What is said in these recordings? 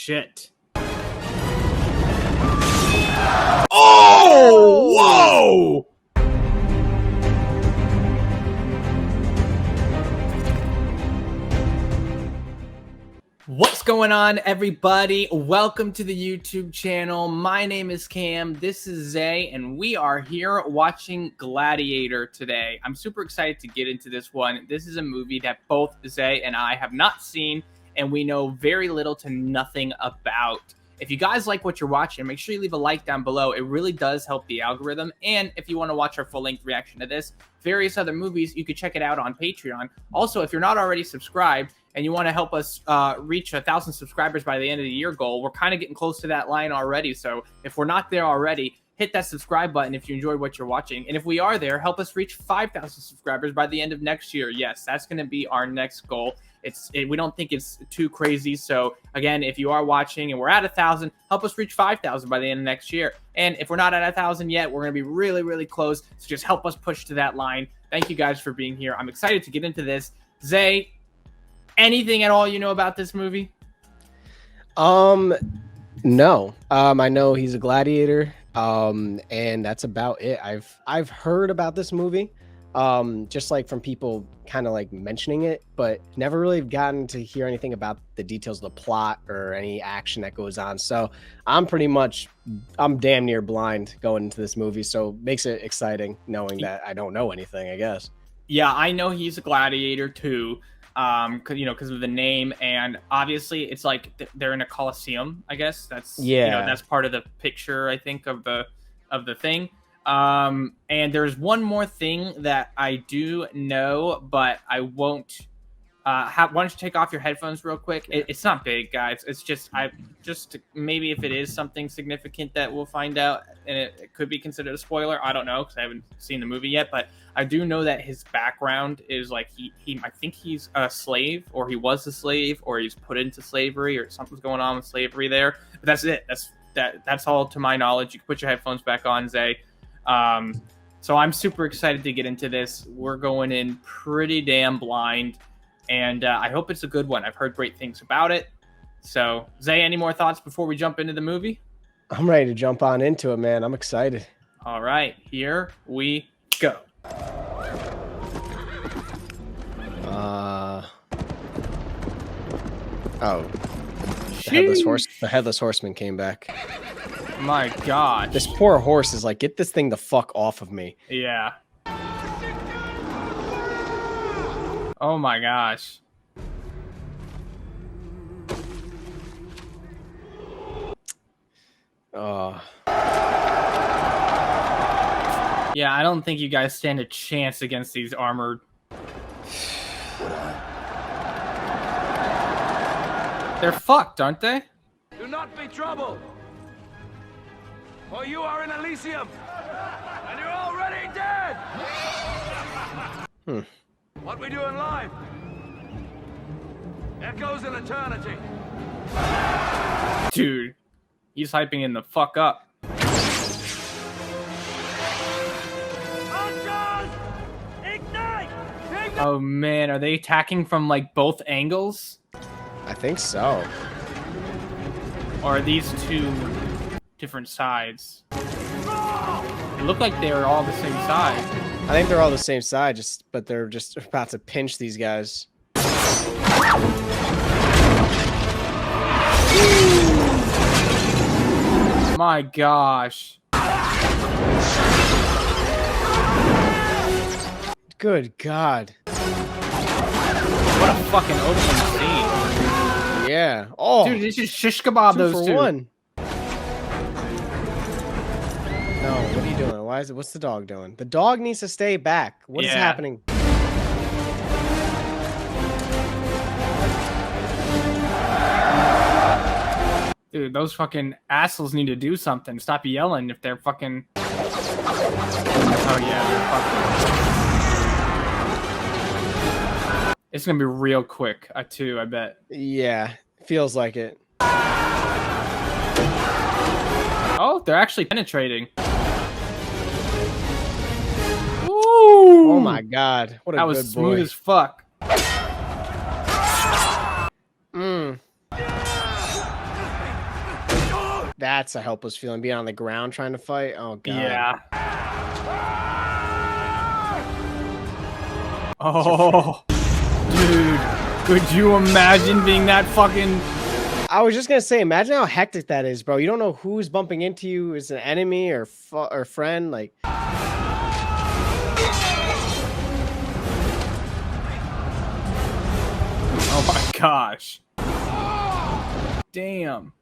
shit. Oh, whoa! What's going on, everybody? Welcome to the YouTube channel. My name is Cam, this is Zay, and we are here watching Gladiator today. I'm super excited to get into this one. This is a movie that both Zay and I have not seen, and we know very little to nothing about. If you guys like what you're watching, make sure you leave a like down below. It really does help the algorithm. And if you want to watch our full-length reaction to this, various other movies, you can check it out on Patreon. Also, if you're not already subscribed and you want to help us reach 1,000 subscribers by the end of the year goal, we're kind of getting close to that line already. So if we're not there already, hit that subscribe button if you enjoyed what you're watching. And if we are there, help us reach 5,000 subscribers by the end of next year. Yes, that's going to be our next goal. We don't think it's too crazy. So again, if you are watching and we're at 1,000, help us reach 5,000 by the end of next year. And if we're not at 1,000 yet, we're going to be really, really close. So just help us push to that line. Thank you guys for being here. I'm excited to get into this. Zay, anything at all you know about this movie? No. I know he's a gladiator. And that's about it. I've heard about this movie. Just like from people kind of like mentioning it, but never really gotten to hear anything about the details of the plot or any action that goes on. So I'm damn near blind going into this movie. So makes it exciting knowing that I don't know anything, I guess. Yeah, I know he's a gladiator too. Because of the name, and obviously it's like they're in a colosseum. I guess that's that's part of the picture, I think, of the thing. And there's one more thing that I do know, but I won't. Why don't you take off your headphones real quick? It's not big, guys. It's just maybe if it is something significant that we'll find out, and it could be considered a spoiler. I don't know because I haven't seen the movie yet, but I do know that his background is like I think he's a slave, or he was a slave, or he's put into slavery, or something's going on with slavery there. But that's it. That's all to my knowledge. You can put your headphones back on, Zay. So I'm super excited to get into this. We're going in pretty damn blind. And I hope it's a good one. I've heard great things about it. So, Zay, any more thoughts before we jump into the movie? I'm ready to jump on into it, man. I'm excited. All right, here we go. The headless horseman came back. My God. This poor horse is like, get this thing the fuck off of me. Yeah. Oh my gosh. Yeah, I don't think you guys stand a chance against these armored. They're fucked, aren't they? Do not be troubled, for you are in Elysium, and you're already dead. What we do in life echoes in eternity. Dude, he's hyping in the fuck up. Archers, ignite! Oh man, are they attacking from like both angles? I think so. Or are these two different sides? It looked like they were all the same side. I think they're all the same side, but they're just about to pinch these guys. My gosh. Good God. What a fucking opening scene. Yeah. Oh, dude, they just shish kebab those two. One. No, what are you doing? What's the dog doing? The dog needs to stay back. What is happening? Dude, those fucking assholes need to do something. Stop yelling if they're fucking... Oh yeah, they're fucking... It's gonna be real quick, too, I bet. Yeah, feels like it. Oh, they're actually penetrating. Ooh! Oh my God, what a good boy. That was smooth as fuck. That's a helpless feeling, being on the ground trying to fight. Oh, God. Yeah. Oh, dude. Could you imagine being that fucking... I was just going to say, imagine how hectic that is, bro. You don't know who's bumping into you. Is an enemy or friend? Like... Oh, my gosh. Damn.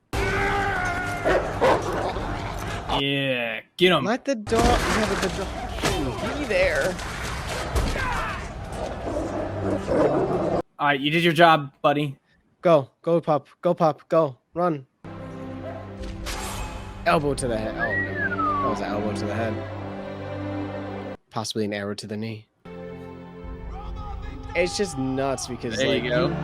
Yeah, get him. Let the dog... Yeah, but the dog shouldn't be there. All right, you did your job, buddy. Go, pup, go, run. Elbow to the head. Oh, no. That was an elbow to the head. Possibly an arrow to the knee. It's just nuts because There like you go.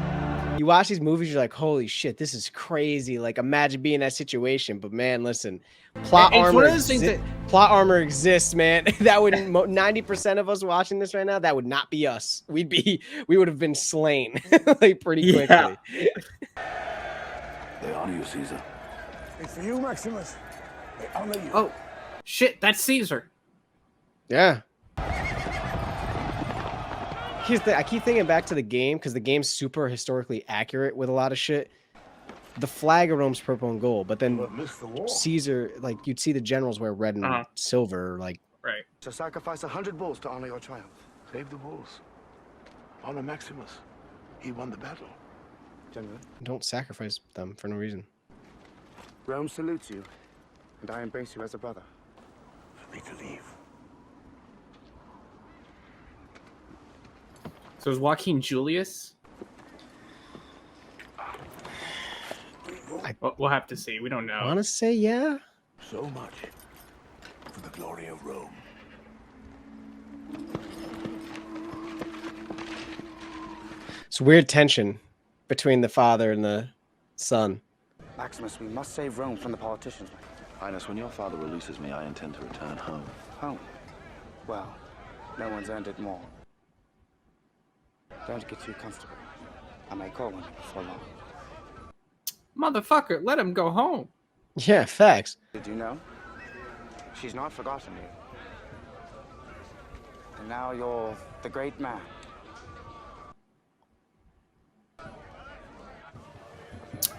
you watch these movies, you're like, holy shit, this is crazy. Like, imagine being in that situation. But man, listen, plot It's one armor. of those things that... Plot armor exists, man. That would 90% of us watching this right now, that would not be us. We would have been slain like pretty quickly. They honor you, Caesar. It's for you, Maximus. They honor you. Oh, shit, that's Caesar. Yeah. I keep thinking back to the game because the game's super historically accurate with a lot of shit. The flag of Rome's purple and gold, but then Caesar, like, you'd see the generals wear red and silver, like. Right. To sacrifice 100 bulls to honor your triumph. Save the bulls. Honor Maximus. He won the battle. General, Don't sacrifice them for no reason. Rome salutes you, and I embrace you as a brother. For me to leave. So is Joaquin Julius? We'll have to see. We don't know. I want to say yeah. So much for the glory of Rome. It's weird tension between the father and the son. Maximus, we must save Rome from the politicians. Highness, when your father releases me, I intend to return home. Home? Well, no one's earned it more. Don't get too comfortable. I may call on you before long. Motherfucker, let him go home. Yeah, facts. Did you know? She's not forgotten you. And now you're the great man.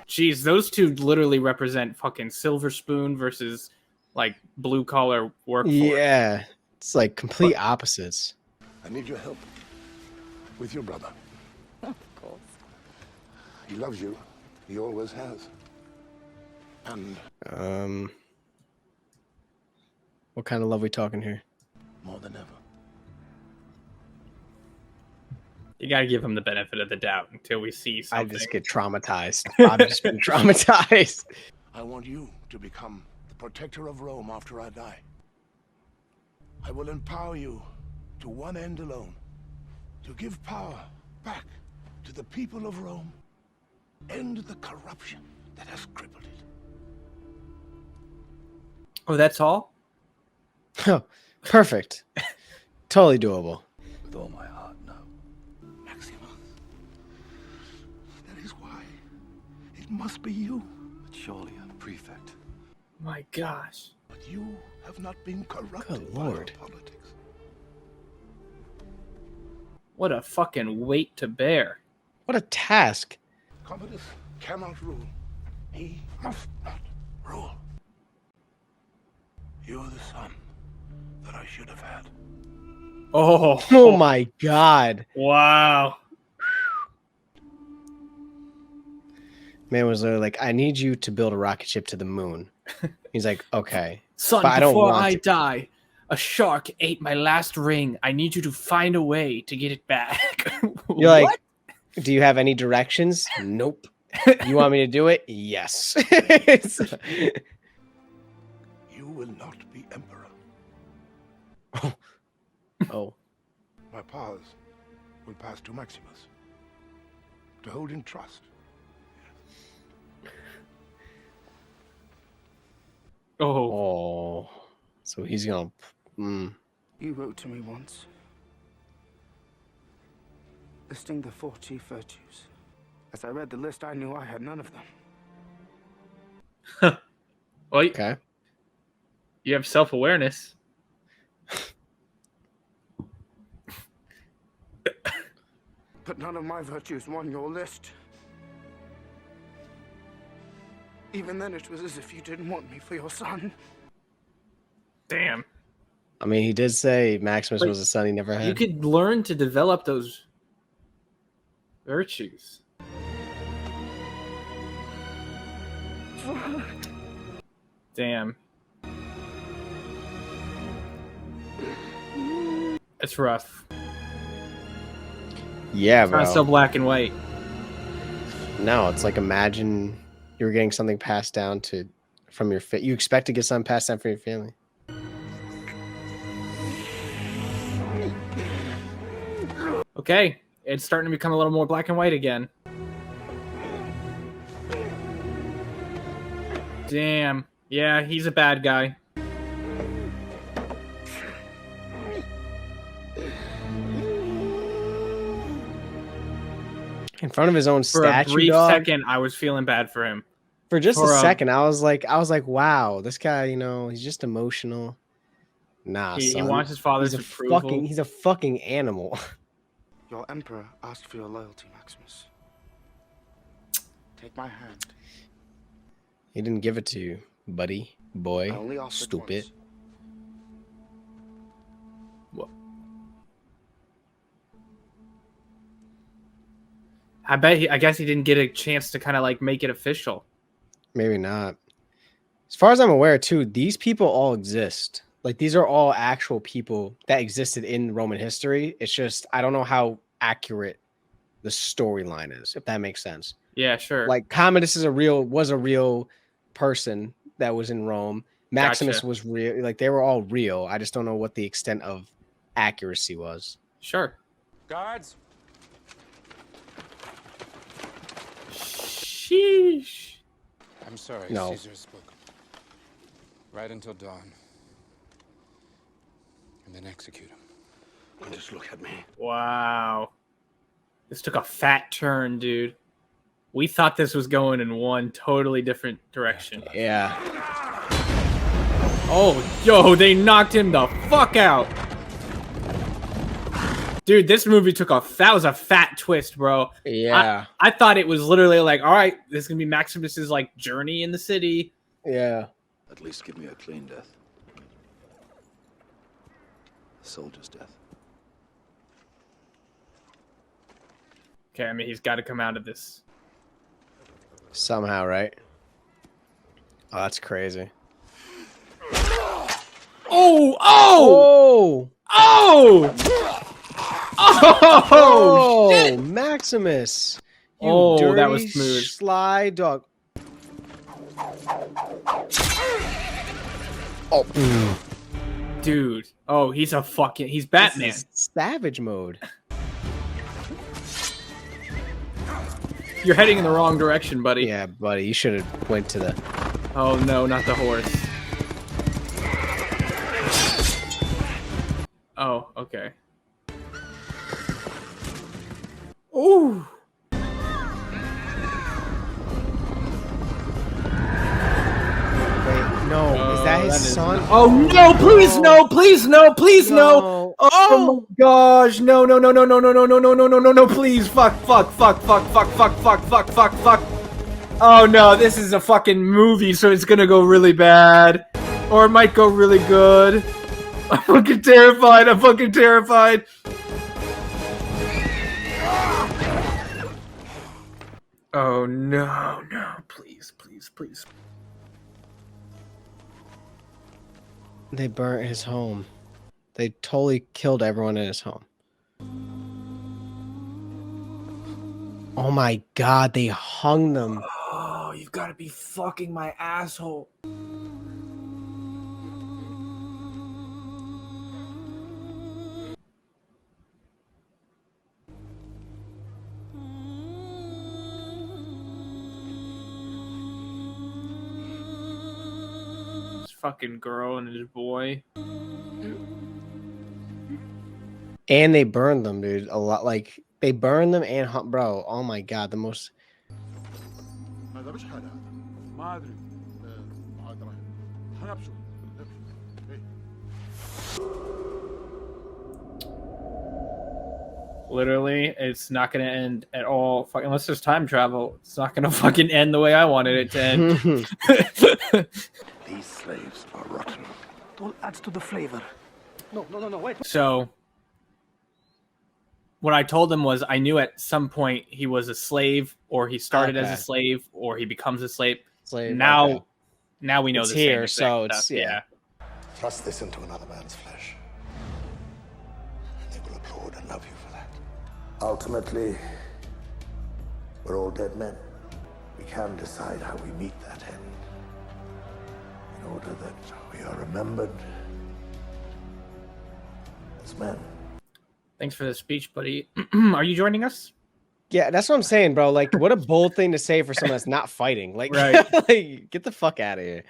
Jeez, those two literally represent fucking Silver Spoon versus like blue collar workforce. Yeah, it's like complete opposites. I need your help. With your brother. Of course. He loves you. He always has. And what kind of love we talking here? more than ever. You gotta give him the benefit of the doubt until we see something. I just get traumatized. I've just been traumatized. I want you to become the protector of Rome after I die. I will empower you to one end alone. To give power back to the people of Rome. End the corruption that has crippled it. Oh, that's all? Oh, perfect. Totally doable. With all my heart, no. Maximus. That is why it must be you. But surely a prefect. My gosh. But you have not been corrupted Good by your Lord. politics. What a fucking weight to bear. What a task. Commodus cannot rule. He must not rule. You're the son that I should have had. Oh. Oh my God. Wow. Man was like, I need you to build a rocket ship to the moon. He's like, okay. Son, But I don't before want I to. die, a shark ate my last ring. I need you to find a way to get it back. You're like, do you have any directions? Nope. You want me to do it? Yes. You will not be emperor. Oh. My powers will pass to Maximus. To hold in trust. Oh. Oh. So he's gonna. You wrote to me once, listing the 4 chief virtues. As I read the list, I knew I had none of them. Well, Okay. you have self-awareness. But none of my virtues won your list. Even then, it was as if you didn't want me for your son. Damn. I mean, he did say Maximus But was a son he never had. You could learn to develop those virtues. Damn. It's rough. Yeah, It's not bro. so black and white. No, it's like imagine you were getting something passed down from your you expect to get something passed down from your family. Okay, it's starting to become a little more black and white again. Damn. Yeah, he's a bad guy. In front of his own For statue, a brief dog. second, I was feeling bad for him. For just for a a- second, I was like, wow, this guy, he's just emotional. Nah, He son. wants his father's approval. He's a fucking animal. Your emperor asked for your loyalty, Maximus. Take my hand. He didn't give it to you, buddy, boy, I only asked it stupid. once. What? I guess he didn't get a chance to kind of like make it official. Maybe not. As far as I'm aware, too, these people all exist. Like, these are all actual people that existed in Roman history. It's just, I don't know how accurate the storyline is, if that makes sense. Yeah, sure. Like, Commodus was a real person that was in Rome. Maximus Gotcha. was real. Like, they were all real. I just don't know what the extent of accuracy was. Sure. Guards, Sheesh. I'm sorry, No. Caesar has spoken. Right until dawn. And then execute him. Just look at me. Wow. This took a fat turn, dude. We thought this was going in one totally different direction. Yeah. Oh, yo, they knocked him the fuck out. Dude, this movie that was a fat twist, bro. Yeah. I thought it was literally like, all right, this is gonna be Maximus's like journey in the city. Yeah. At least give me a clean death. A soldier's death. Okay, I mean, he's got to come out of this. Somehow, right? Oh, that's crazy. Oh! Oh! Oh! Oh! Oh, Maximus! You Oh, dirty, that was smooth. sly dog. Oh, Dude. Oh, he's Batman. This is savage mode. You're heading in the wrong direction, buddy. Yeah, buddy, you should have went to the. Oh no, not the horse. Oh, okay. Ooh. Wait, no, is that his son? Oh no! Please no! Please no! Please no! No. Oh my gosh! No! No! No! No! No! No! No! No! No! No! No! No! No! Please! Fuck! Fuck! Fuck! Fuck! Fuck! Fuck! Fuck! Fuck! Fuck! Fuck! Oh no! This is a fucking movie, so it's gonna go really bad, or it might go really good. I'm fucking terrified. I'm fucking terrified. Oh no! No! Please! Please! Please! They burnt his home. They totally killed everyone in his home. Oh my god, they hung them. Oh, you've got to be fucking my asshole. This fucking girl and his boy. And they burned them, dude. A lot. Like, they burned them and bro. Oh my god, the most. Madre. Literally, it's not going to end at all. Unless there's time travel, it's not going to fucking end the way I wanted it to end. These slaves are rotten. It all adds to the flavor. No, wait. So, what I told him was I knew at some point he was a slave, or he started as a slave, or he becomes a slave. Now we know it's the here, same so stuff. it's yeah. Thrust this into another man's flesh. They will applaud and love you for that. Ultimately, we're all dead men. We can decide how we meet that end. In order that we are remembered as men. Thanks for the speech, buddy. Are you joining us? Yeah, that's what I'm saying, bro. Like, what a bold thing to say for someone that's not fighting. Like, right. Like, get the fuck out of here.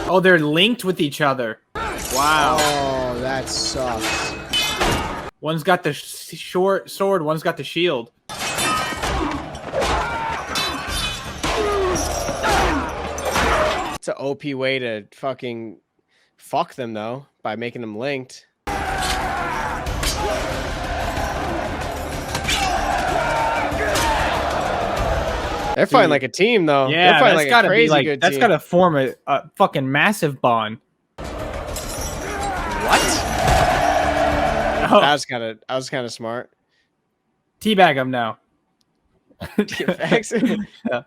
Oh, they're linked with each other. Wow. Oh, that sucks. One's got the short sword, one's got the shield. It's an OP way to fucking fuck them, though, by making them linked. They're fighting like a team, though. Yeah, they're fighting that's like gotta a crazy be like good that's team. gotta form a fucking massive bond. What? Oh, I was kind of smart. teabag him now. Yeah.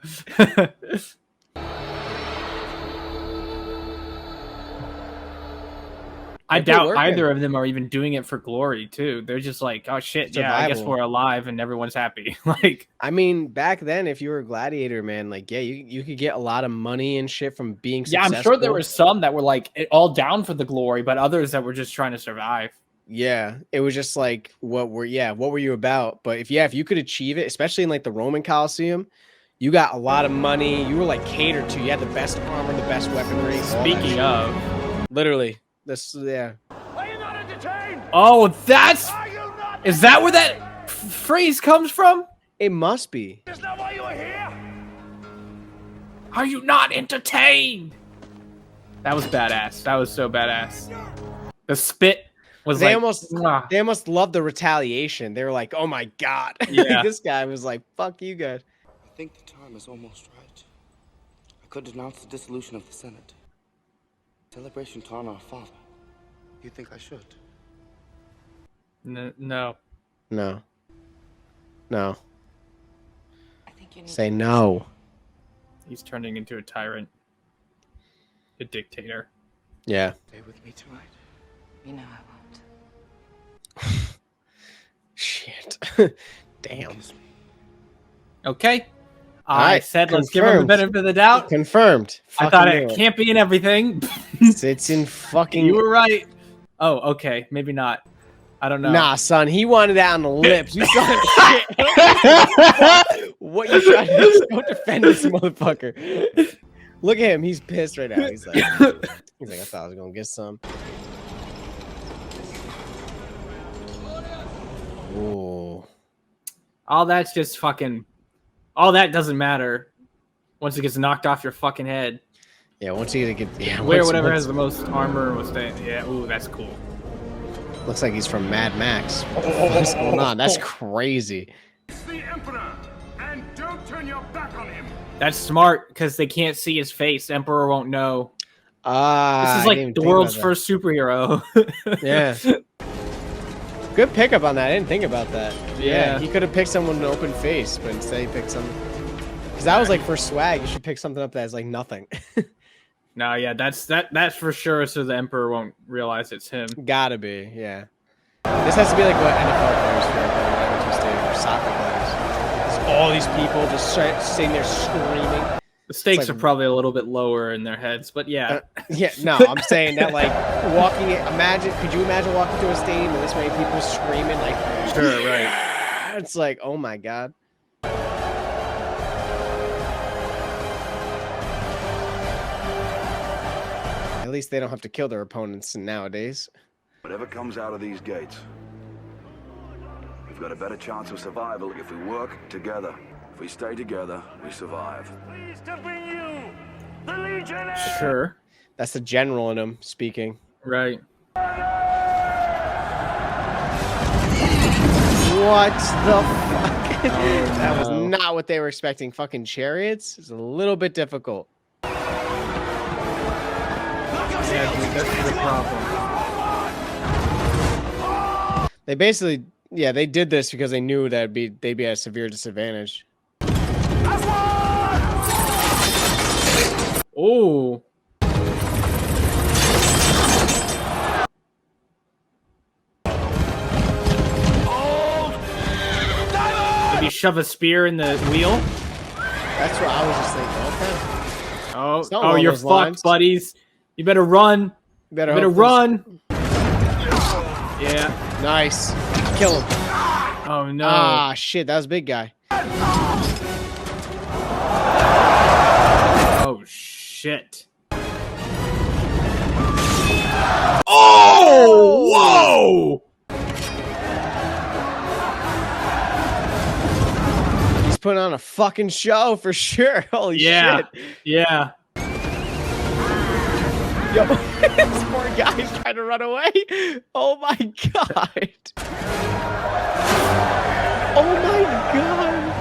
I doubt either of them are even doing it for glory, too. They're just like, oh shit, yeah, I guess we're alive and everyone's happy. Like, I mean, back then, if you were a gladiator, man, like, yeah, you could get a lot of money and shit from being successful. yeah, I'm sure there were some that were like all down for the glory, but others that were just trying to survive. Yeah, it was just like, what were you about? But if you could achieve it, especially in like the Roman Colosseum, you got a lot of money. You were like catered to. You had the best armor, the best weaponry. Speaking of, literally, yeah. Are you not entertained? Oh, is that where that phrase comes from? It must be. Is that why you are here? Are you not entertained? That was badass. That was so badass. The spit was They like... almost loved the retaliation. They were like, oh my God. Yeah. This guy was like, fuck you guys. I think the time is almost right. I could denounce the dissolution of the Senate. Celebration to honor our father. You think I should? No. No. I think you need Say no. He's turning into a tyrant. A dictator. Yeah. Stay with me tonight. You know I won't. Shit. Damn. Kiss me. Okay. I right, said let's give him the confirmed. benefit of the doubt. Confirmed. I thought Fucking it can't be in everything. It's in fucking. You were right. Oh, okay. Maybe not. I don't know. Nah, son. He wanted that on the lips. You saw it. What you trying to do? Don't defend this motherfucker. Look at him. He's pissed right now. He's like, I thought I was gonna get some. Ooh. All that's just fucking... All that doesn't matter once it gets knocked off your fucking head. Yeah, once you get Whatever has the most armor will stay. Yeah, ooh, that's cool. Looks like he's from Mad Max. What's going on? That's crazy. It's the Emperor, and don't turn your back on him. That's smart because they can't see his face. Emperor won't know. This This is like the world's first superhero. Yeah. Good pickup on that. I didn't think about that. Yeah. He could have picked someone with an open face, but instead he picked something. Because that was like for swag. You should pick something up that has like nothing. No, yeah, that's for sure. So the Emperor won't realize it's him. Gotta be, yeah. This has to be like what NFL players feel like when they're in stadium, or soccer players. Just all these people just sitting there screaming. The stakes like- are probably a little bit lower in their heads, but yeah. Yeah, no, I'm saying that like could you imagine walking through a stadium with this many people screaming like, Sure, right. It's like, oh my God. At least they don't have to kill their opponents nowadays. Whatever comes out of these gates, we've got a better chance of survival if we work together. If we stay together, we survive. Pleased to bring you the Legionnaire. Sure. That's the general in him speaking. Right. What the fuck? That was not what they were expecting. Fucking chariots? It's a little bit difficult. Yeah, dude, that's the problem. They basically, yeah, they did this because they knew that they'd be at a severe disadvantage. Oh. Maybe shove a spear in the wheel. That's what I was just thinking. Okay. Oh, Something oh, along you're those fucked, lines. buddies. You better run. You better You better hope run. Yeah. Nice. Kill him. Oh no. Ah, shit. That was a big guy. Oh shit. Oh! Whoa! He's putting on a fucking show for sure. Holy Yeah. shit. Yeah. Yo, this poor guy's trying to run away. Oh my god. Oh my god.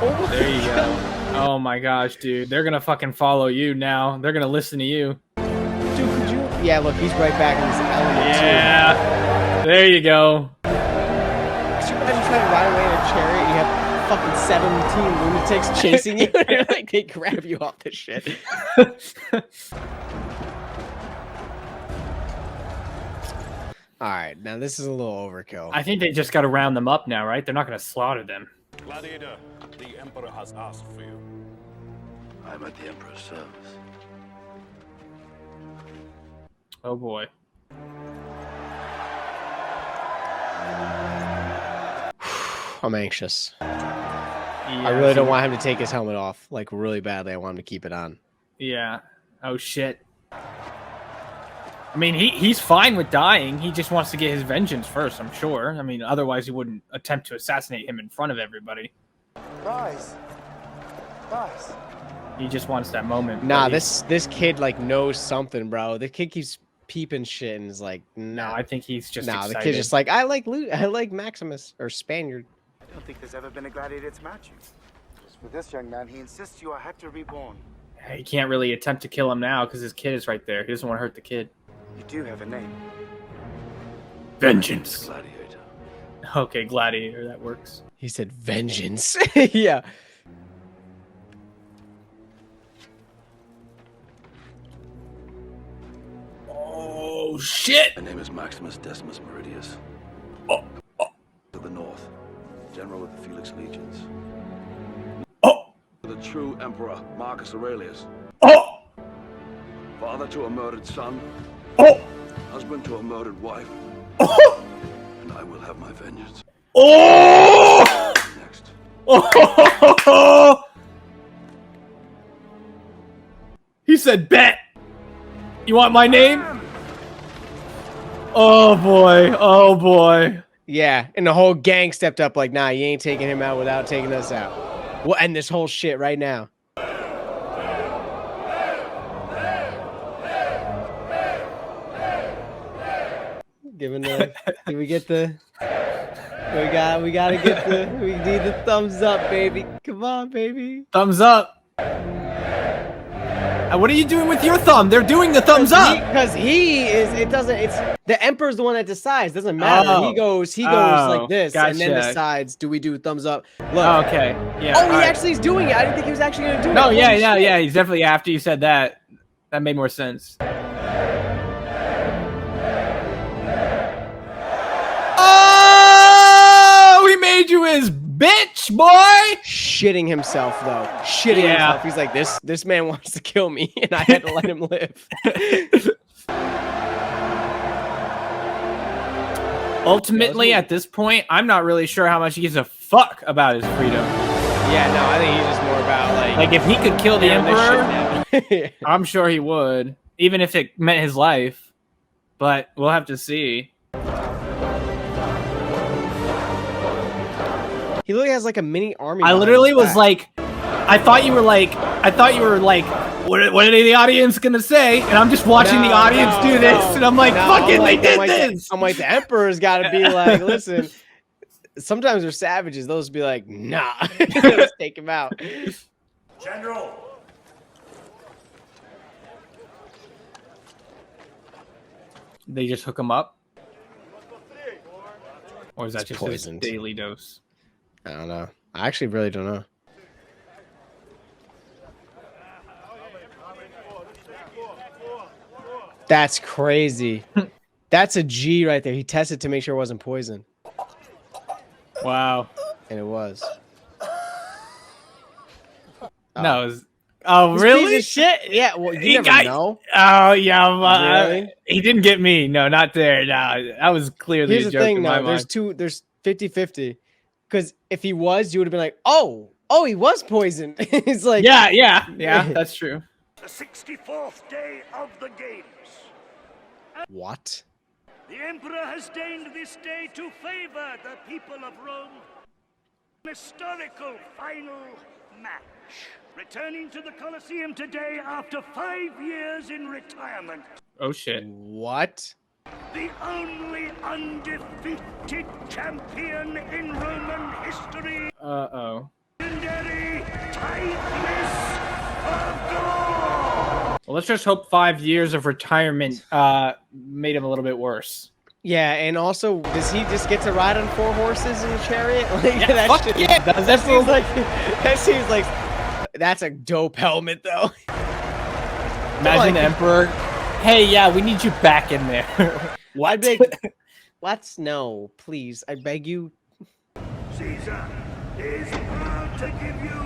Oh my There you god. go. Oh my gosh, dude. They're gonna fucking follow you now. They're gonna listen to you. Dude, could you? Yeah, look, he's right back in his element Yeah. There you go. too. Could you imagine trying to ride away in a chariot? You have fucking 17 lunatics chasing you, and like they grab you off the shit. All right, now this is a little overkill. I think they just gotta round them up now, right? They're not gonna slaughter them. Gladiator, the Emperor has asked for you. I'm at the Emperor's service. Oh boy. I'm anxious. Yeah, I really don't want him to take his helmet off, like really badly. I want him to keep it on. Yeah. Oh shit. I mean, he's fine with dying. He just wants to get his vengeance first, I'm sure. I mean, otherwise he wouldn't attempt to assassinate him in front of everybody. Guys. Guys. He just wants that moment. Nah, buddy. this kid like knows something, bro. The kid keeps peeping shit and is like, No, nah. I think he's just Nah, excited. the kid's just like, I like Maximus or Spaniard. I don't think there's ever been a gladiator to match you. As with this young man, he insists you are Hector reborn. He can't really attempt to kill him now because his kid is right there. He doesn't want to hurt the kid. You do have a name. Vengeance. Gladiator. Okay, Gladiator, that works. He said vengeance. Yeah. Oh shit! My name is Maximus Decimus Meridius. To the north, general of the Felix Legions. The true Emperor Marcus Aurelius. Father to a murdered son. Husband to a murdered wife. And I will have my vengeance. Next. He said, bet! You want my name? Oh boy, oh boy. Yeah, and the whole gang stepped up like, nah, you ain't taking him out without taking us out. We'll end this whole shit right now. Giving the, did we get the, we gotta get the, we need the thumbs up, baby. Come on, baby. Thumbs up. What are you doing with your thumb? They're doing the thumbs up. Because he is, it doesn't, it's, the emperor's the one that decides. Doesn't matter. Oh. He goes Oh, like this and then gotcha. decides, do we do thumbs up? Look. Oh, okay. Yeah. Oh, he alright. actually is doing it. I didn't think he was actually going to do it. No, Holy yeah, shit. yeah. He's definitely, after you said that, that made more sense. Oh, he made you his bitch, boy. Shitting himself, though. Shitting Yeah. himself. He's like, this man wants to kill me, and I had to let him live. Ultimately, at this point, I'm not really sure how much he gives a fuck about his freedom. Yeah, no, I think he's just more about, Like, if he could kill the doing this shit Emperor, now. I'm sure he would, even if it meant his life. but we'll have to see. He literally has like a mini army. I literally was like, I thought you were like, what are the audience gonna say? And I'm just watching the audience do this, and I'm like, fucking, they did this. I'm like, the Emperor's got to be like, listen. Sometimes they're savages. Those be like, nah, let's take him out. General. They just hook him up, or is that just poisoned. his daily dose? I don't know. I actually really don't know. That's crazy. That's a G right there. He tested to make sure it wasn't poison. Wow. And it was. No. It was, oh, really? Piece of shit. Yeah. Well, you never know. Oh, yeah. Really? He didn't get me. No, not there. No, that was clearly Here's a the joke thing, in my though. mind. There's 50-50. Because if he was, you would have been like, oh, he was poisoned. It's like, yeah, that's true. The 64th day of the games. What? The Emperor has deigned this day to favor the people of Rome. An historical final match. Returning to the Colosseum today after 5 years in retirement. Oh, shit. What? The only undefeated champion in Roman history. Uh-oh. Legendary Timeless of God. Well, let's just hope 5 years of retirement made him a little bit worse. Yeah, and also, does he just get to ride on 4 horses in a chariot? Like, Yeah, fuck shit, yeah, that seems like that's a dope helmet, though. Imagine the Emperor. Hey, yeah, we need you back in there. What? Let's no, please. I beg you. Caesar is proud to give you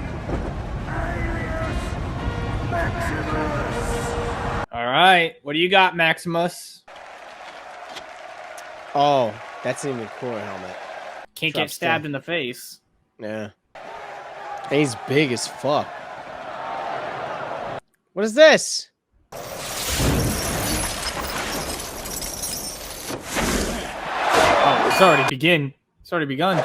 alias Maximus. All right, what do you got, Maximus? Oh, that's an even cooler helmet. Can't Drop get stabbed stun. in the face. Yeah. And he's big as fuck. What is this? Oh, it's already begun. It's already begun.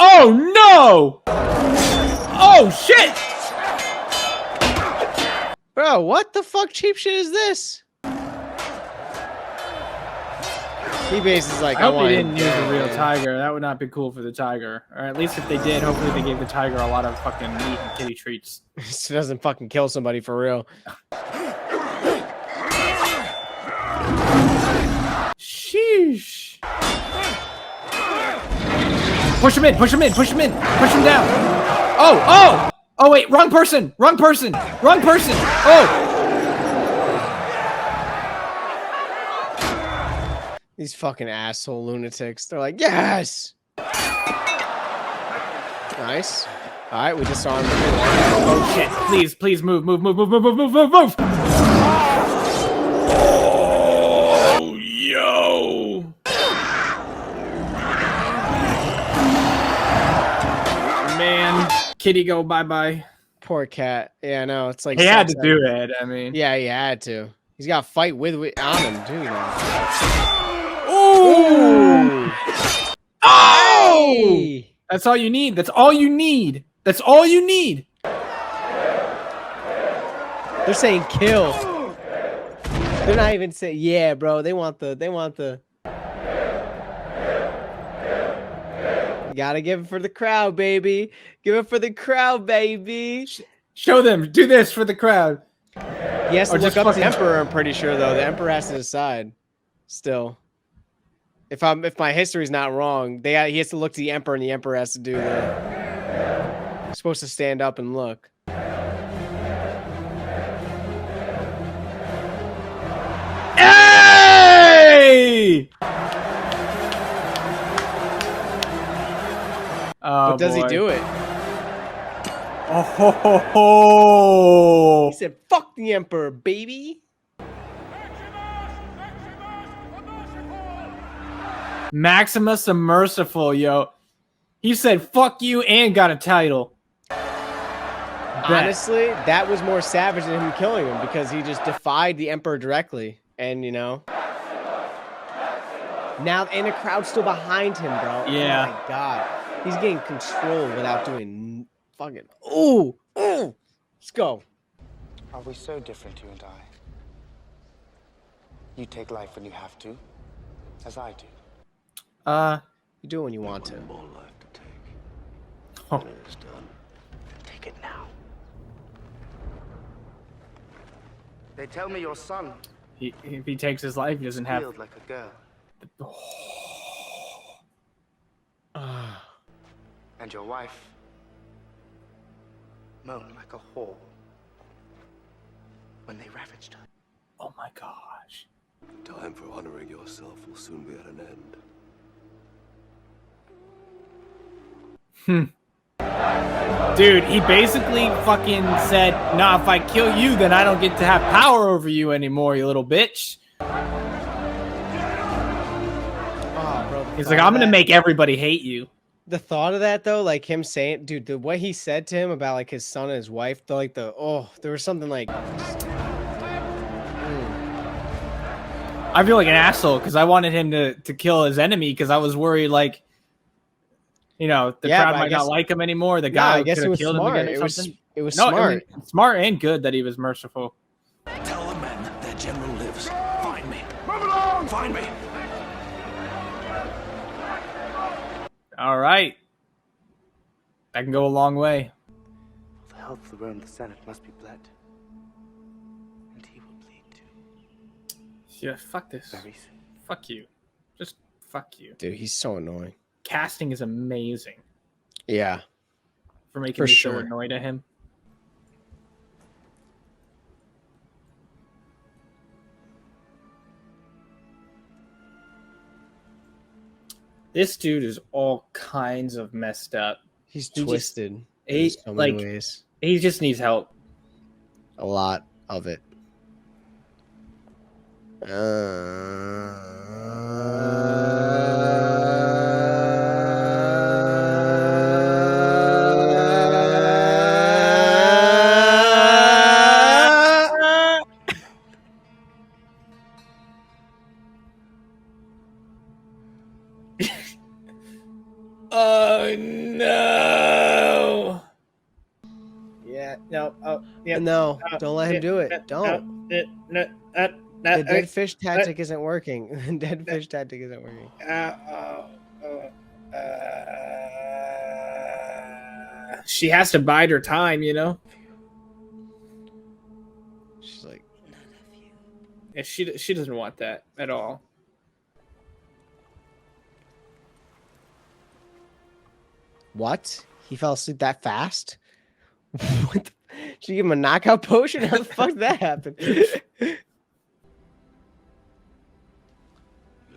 Oh no! Oh shit! Bro, what the fuck cheap shit is this? He basically like, I hope want they him didn't use a dead, real man. tiger. That would not be cool for the tiger. Or at least if they did, hopefully they gave the tiger a lot of fucking meat and kitty treats. This doesn't fucking kill somebody for real. Sheesh. Push him in, push him in, push him in, push him down. Oh, wait, wrong person. Oh. These fucking asshole lunatics. They're like, yes! Nice. All right, we disarmed him. Oh shit, please move. Oh, yo. Man, kitty go bye-bye. Poor cat. Yeah, no, it's like... He had to sucks. do it, I mean. Yeah, he had to. He's got to fight with on him, too, now. Ooh! Oh! Hey! That's all you need. That's all you need. That's all you need. They're saying kill. They're not even saying, yeah, bro. They want the... You gotta give it for the crowd, baby. Give it for the crowd, baby. Show them. Do this for the crowd. He has to Or look just up to the fucking- Emperor, I'm pretty sure, though. The Emperor has to decide. Still. If my history's not wrong, he has to look to the Emperor, and the Emperor has to do the... He's supposed to stand up and look. Hey! Oh, But does he boy. do it? Oh, ho, ho, ho. He said, fuck the Emperor, baby. Maximus the Merciful, yo. He said, fuck you, and got a title. Honestly, that was more savage than him killing him because he just defied the Emperor directly. And, you know. Now, and the crowd's still behind him, bro. Yeah. Oh, my God. He's getting control without doing fucking. Ooh. Ooh. Let's go. Are we so different, you and I? You take life when you have to, as I do. You do it when you want to. More life to take. Oh. When it is done. Take it now. They tell me your son If he takes his life, he doesn't have. healed like a girl. And your wife moaned like a whore when they ravaged her. Oh my gosh. Time for honoring yourself will soon be at an end. Dude, he basically fucking said, nah, if I kill you, then I don't get to have power over you anymore, you little bitch. Oh, bro. He's like, I'm gonna make everybody hate you. The thought of that, though, like him saying, dude, the what he said to him about like his son and his wife, there was something like. I feel like an asshole because I wanted him to kill his enemy because I was worried, like, you know, the crowd might not like him anymore. The guy could have killed him again or something. It was smart. It was smart and good that he was merciful. Tell the men their general lives. Find me. Move along! Find me! All right. That can go a long way. For the health of the Rome, the Senate must be bled. And he will bleed too. Yeah, fuck this. Very soon. Fuck you. Just fuck you. Dude, he's so annoying. Casting is amazing Yeah. for making For me so sure. annoyed at him. This dude is all kinds of messed up. He's He just- twisted. He, in so many like, ways. he just needs help. A lot of it. Oh no! Yeah, no, oh, yeah. No, don't let him do it. Don't. The dead fish tactic isn't working. The dead fish tactic isn't working. She has to bide her time, you know? She's like, Yeah, she doesn't want that at all. what? He fell asleep that fast? What? She give him a knockout potion? How the fuck did that happen? You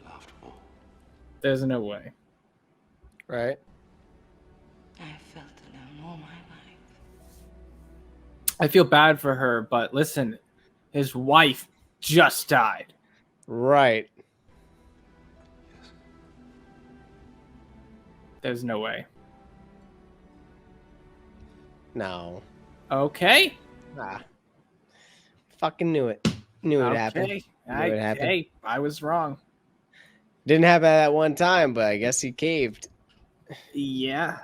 laughed more. There's no way. Right? I felt alone all my life. I feel bad for her, but listen, his wife just died. Right. There's no way. No. Okay. Ah. Fucking knew it. Knew it happened. Knew it happened. Hey, I was wrong. Didn't happen at one time, but I guess he caved. Yeah.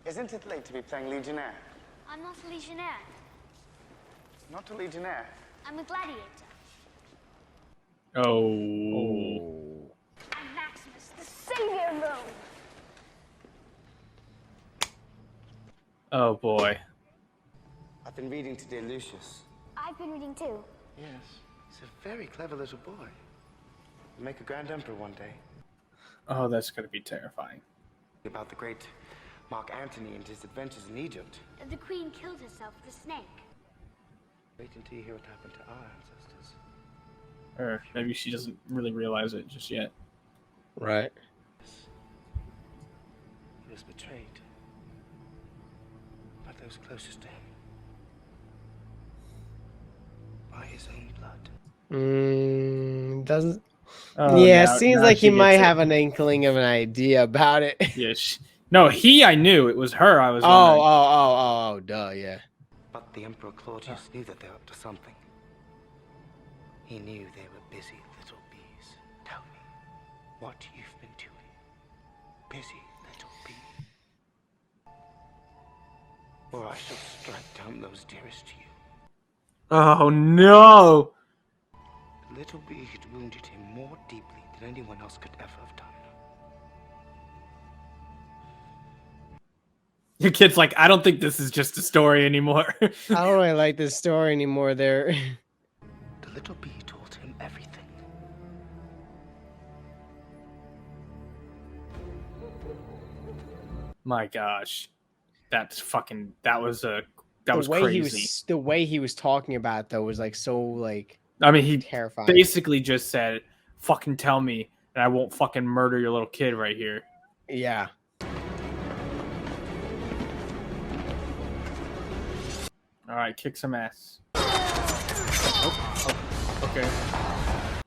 Isn't it late to be playing Legionnaire? I'm not a legionnaire. Not a Legionnaire. I'm a gladiator. Oh. I'm Maximus, the savior of Rome. Oh boy. I've been reading to dear Lucius. I've been reading too. Yes. He's a very clever little boy. He'll make a grand emperor one day. Oh, that's gonna be terrifying. About the great Mark Antony and his adventures in Egypt. The queen killed herself with a snake. Wait until you hear what happened to our ancestors. Or maybe she doesn't really realize it just yet. Right. He was betrayed by those closest to him. By his own blood. Doesn't. Oh, Yeah, now- seems now like she he might gets it. have an inkling of an idea about it. Yeah. No, I knew it was her. I was. Oh, wondering. duh, yeah. But the Emperor Claudius knew that they were up to something. He knew they were busy little bees. Tell me what you've been doing. Busy little bee. Or I shall strike down those dearest to you. Oh no! The little bee had wounded him more deeply than anyone else could ever have done. Your kid's like, I don't think this is just a story anymore. I don't really like this story anymore there. The little bee told him everything. My gosh. That was way crazy. The way he was talking about it, though, was like so like I mean, he terrifying. basically just said, fucking tell me and I won't fucking murder your little kid right here. Yeah. All right, kick some ass. Oh, okay.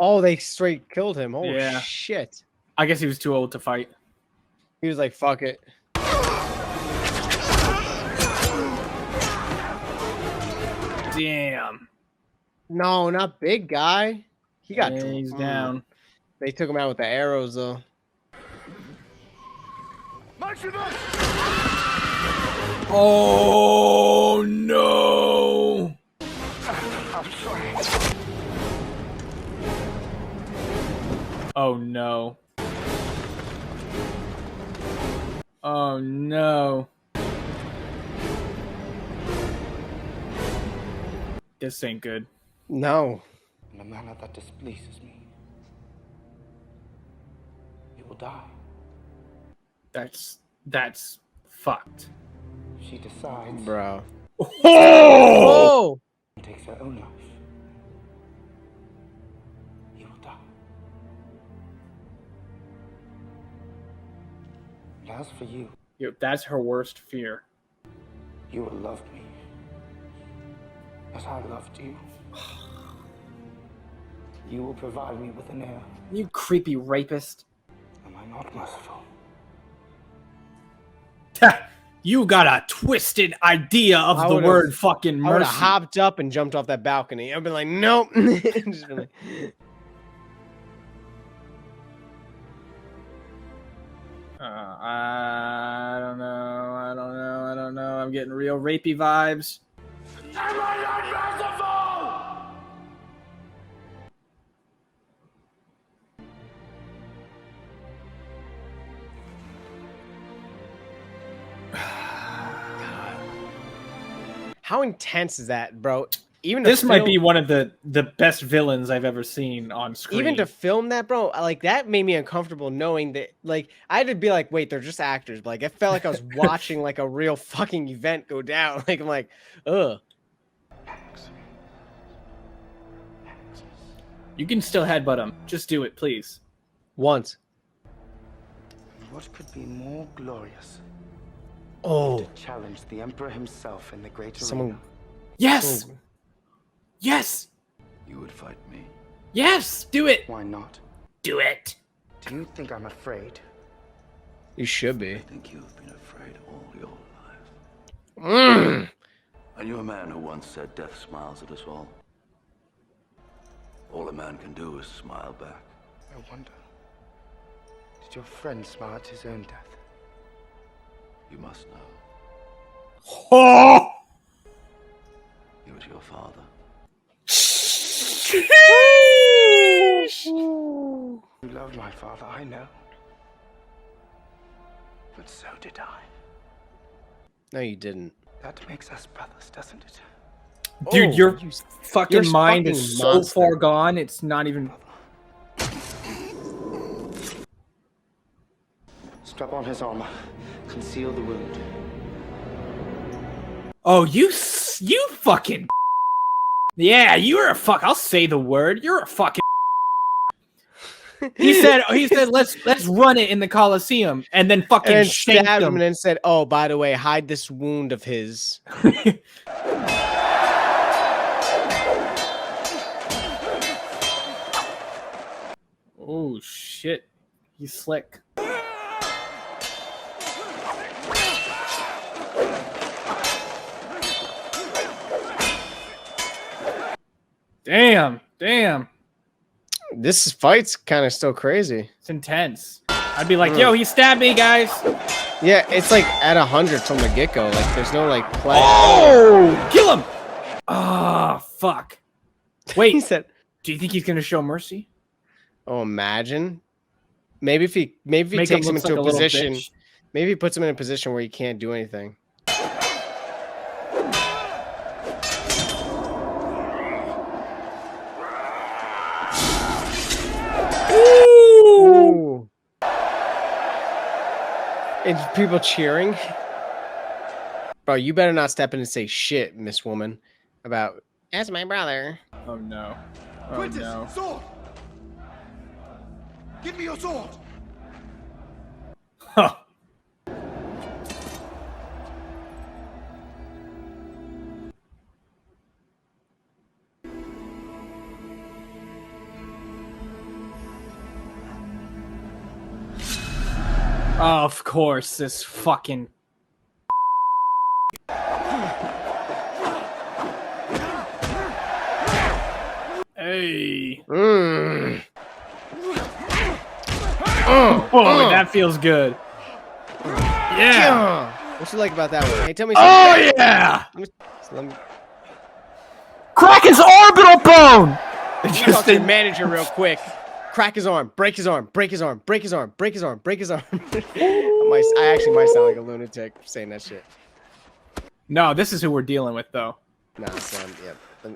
Oh, they straight killed him. Oh Yeah. shit. I guess he was too old to fight. He was like, fuck it. Damn. No, not big guy. He got He's down. They took him out with the arrows though. Maximus! Oh no. I'm sorry. Oh no. Oh no. This ain't good. No. In a manner that displeases me. You will die. That's fucked. She decides Bro. Oh! and takes her own life. You will die. And as for you, That's her worst fear. you will love me as I loved you. You will provide me with an heir. You creepy rapist. Am I not merciful? You got a twisted idea of I the would've- word fucking I would mercy. have hopped up and jumped off that balcony. I've been like, nope. Just been like, I don't know. I'm getting real rapey vibes. Am I not merciful? how intense is that, bro? Even This might be one of the best villains I've ever seen on screen. even to film that, bro. Like that made me uncomfortable knowing that. Like I had to be like, wait, they're just actors. But like it felt like I was watching like a real fucking event go down. Like I'm like, ugh. You can still headbutt him. Just do it, please. Once. What could be more glorious Oh. to challenge the Emperor himself in the great Someone. arena? Yes! Oh. Yes! You would fight me. Yes! Do it! Why not? Do it! Do you think I'm afraid? You should be. I think you've been afraid all your life. Mm. I knew a man who once said death smiles at us all. All a man can do is smile back. I wonder. Did your friend smile at his own death? You must know. Oh! He was your father. You loved my father, I know. But so did I. No, you didn't. That makes us brothers, doesn't it? Dude, Oh, your you- fucking you're mind fucking is so monster. far gone, it's not even... Strap on his armor. Conceal the wound. Oh, you fucking... Yeah, you're a fuck... I'll say the word. You're a fucking... He said, let's run it in the Colosseum, and then fucking And then shanked stabbed him him. and then said, oh, by the way, hide this wound of his. Oh, shit. He's slick. Damn. Damn. This fight's kind of still crazy. It's intense. I'd be like, yo, he stabbed me, guys. Yeah, it's like at 100 from the get-go. Like, there's no like play. Oh, kill him. Ah, fuck. Wait, He said, do you think he's gonna show mercy? "Oh, imagine. Maybe if he Make takes him look into like a little position. bitch. Maybe he puts him in a position where he can't do anything." Ooh. And people cheering. Bro, you better not step in and say shit, Miss Woman, about that's my brother. Oh no. Oh Quintus, no. sword! Give me your sword! Huh. Of course, this fucking. Hey. Oh, that feels good. Yeah. What you like about that one? Hey, tell me Oh something. yeah. Let me Crack his orbital bone. talk to your manager real quick. Crack his arm, break his arm, break his arm, break his arm, break his arm, break his arm. I actually might sound like a lunatic saying that shit. No, this is who we're dealing with, though. Nah, son. Yeah. Let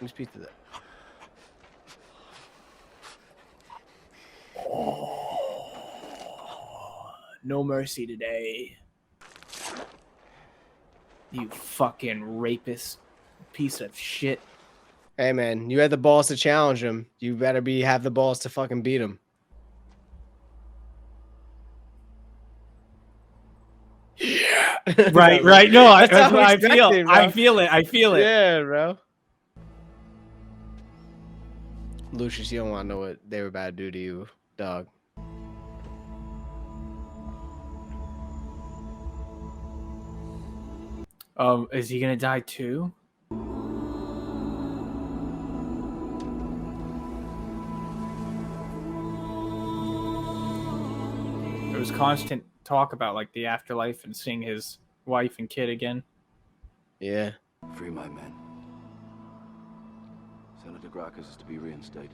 me speak to that. No mercy today. You fucking rapist piece of shit. Hey man, you had the balls to challenge him. You better have the balls to fucking beat him. Yeah. Right, right. No, That's that's how what we I expect feel. it, bro. I feel it. I feel it. Yeah, bro. Lucius, you don't want to know what they were about to do to you, dog. Is he gonna die too? There was constant talk about like the afterlife and seeing his wife and kid again. Yeah. Free my men. Senator Gracchus is to be reinstated.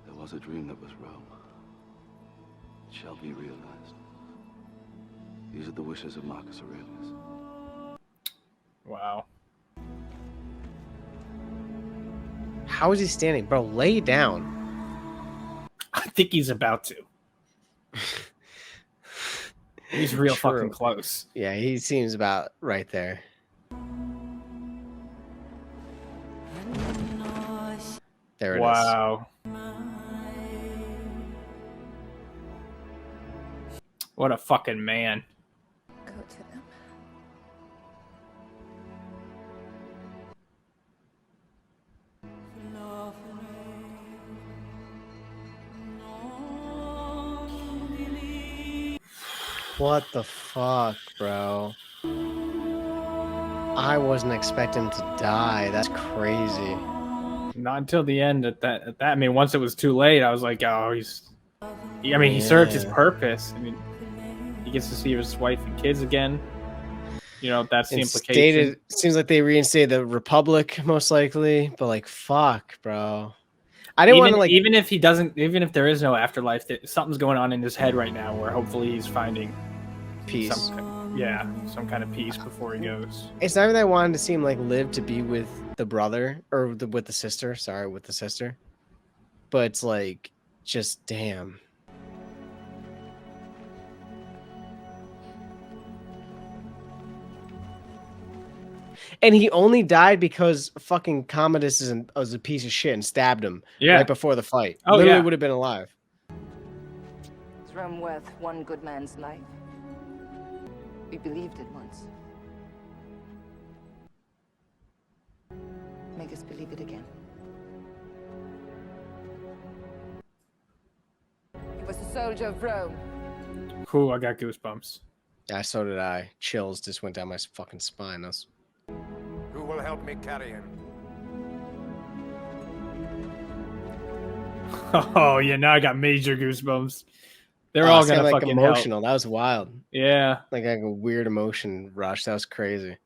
There was a dream that was Rome. It shall be realized. These are the wishes of Marcus Aurelius. Wow. How is he standing? Bro, lay down. I think he's about to. He's real True. fucking close. Yeah, he seems about right there. There it is. Wow. What a fucking man. Go to them. What the fuck, bro? I wasn't expecting him to die. That's crazy. Not until the end at that. I mean, once it was too late, I was like, oh, he served his purpose. I mean, he gets to see his wife and kids again. You know, that's the implication. Seems like they reinstated the Republic, most likely. But like, fuck, bro. I didn't want to like. Even if he doesn't, even if there is no afterlife, something's going on in his head right now where hopefully he's finding peace. Some kind of peace before he goes. It's not even that I wanted to see him like live to be with the brother or with the sister. Sorry, with the sister. But it's like, just damn. And he only died because fucking Commodus was a piece of shit and stabbed him right before the fight. Oh, Literally yeah. would have been alive. Is Rome worth one good man's life? We believed it once. Make us believe it again. He was a soldier of Rome. Cool, I got goosebumps. Yeah, so did I. Chills just went down my fucking spine. Who will help me carry him? Oh yeah, now I got major goosebumps. They're Oh, all it's kinda, gonna like, fucking emotional. help. That was wild. Yeah. Like a weird emotion rush. That was crazy.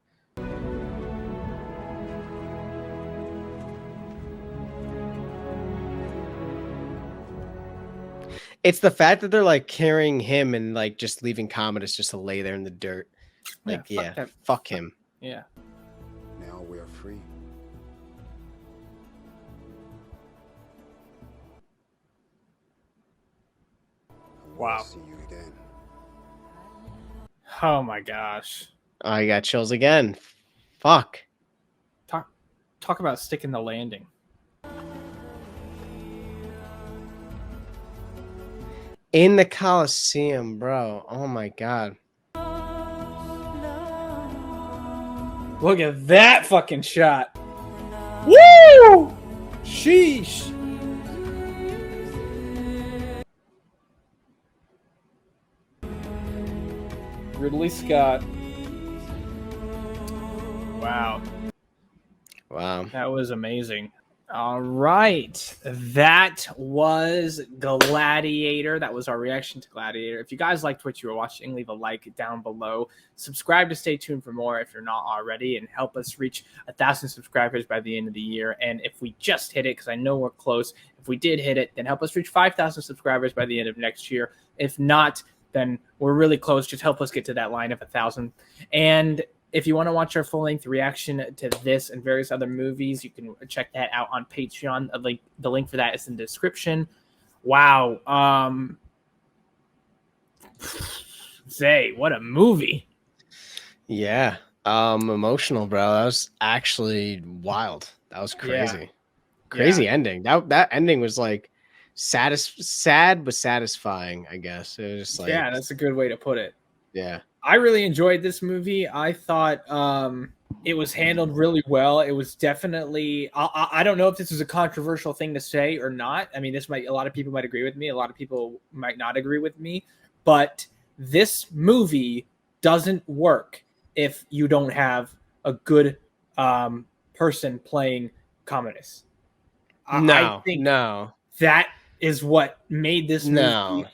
It's the fact that they're like carrying him and like just leaving Commodus just to lay there in the dirt. Like, fuck that. fuck him. Yeah. Now we are free. Wow. I'll see you again. Oh my gosh. I got chills again. Fuck. Talk about sticking the landing. In the Colosseum, bro. Oh my god. Look at that fucking shot. Woo! Sheesh. Ridley Scott. Wow. Wow. That was amazing. All right. That was Gladiator. That was our reaction to Gladiator. If you guys liked what you were watching, leave a like down below. Subscribe to stay tuned for more if you're not already, and help us reach 1,000 subscribers by the end of the year. And if we just hit it, because I know we're close, if we did hit it, then help us reach 5,000 subscribers by the end of next year. If not, then we're really close. Just help us get to that line of 1,000. And if you want to watch our full-length reaction to this and various other movies, you can check that out on Patreon. The link for that is in the description. Wow. Zay, what a movie. Yeah. Emotional, bro. That was actually wild. That was crazy. Yeah. Crazy ending. That ending was like sad but satisfying, I guess. It was just like, yeah, that's a good way to put it. Yeah. I really enjoyed this movie. I thought it was handled really well. It was definitely, I don't know if this is a controversial thing to say or not. I mean, a lot of people might agree with me. A lot of people might not agree with me. But this movie doesn't work if you don't have a good person playing Commodus. I think that is what made this movie